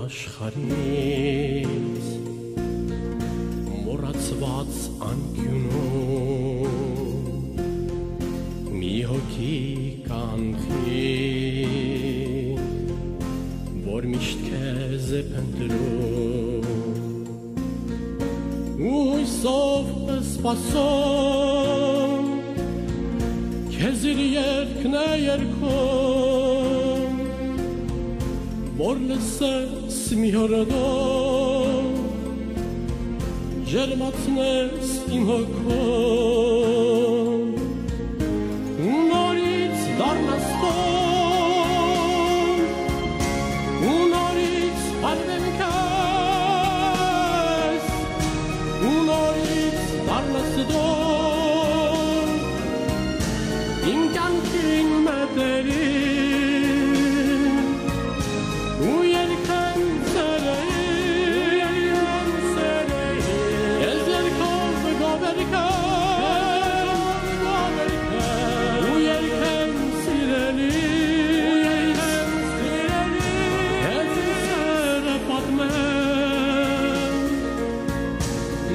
աշխարհից մոռացված անկյունում մի հոգի կանխի որ միշտ քեզ է փնտրում հույսով սպասում քեզ իր երգն է երգում որ լսես մի հորդով ջերմացնես իմ հոգում ու նորից դառնաս տոն ու նորից հարվեմ քեզ ու նորից դառնաս դոն իմ կյանքին մտերի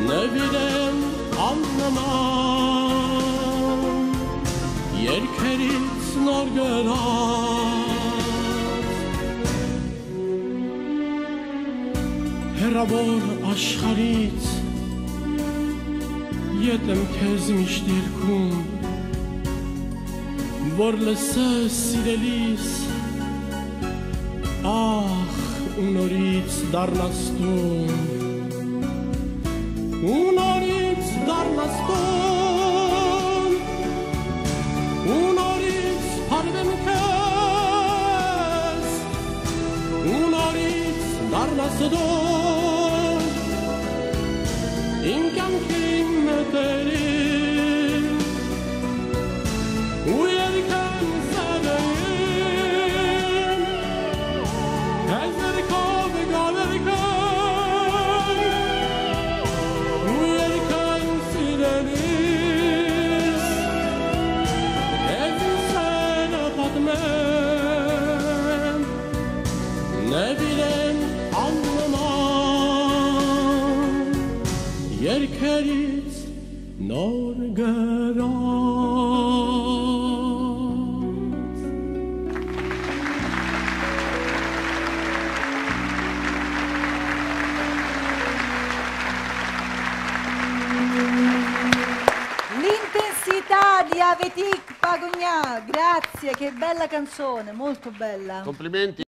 Նվիրեմ աննման երգերից նոր գրած հեռավոր աշխարհից ետ եմ քեզ միշտ երգում որ լսես սիրելիս ախ ու նորից դառնաս տուն ու նորից դառնաս տոն ու նորից հարվեմ քեզ ու նորից դառնաս դոն իմ կյանքին մտերին ու երգեմ սերին քեզ երգով գալերքով Նվիրեմ աննման երգերից նոր գրած L'intensità di Avetic Pagogna, grazie, che bella canzone, molto bella. Complimenti.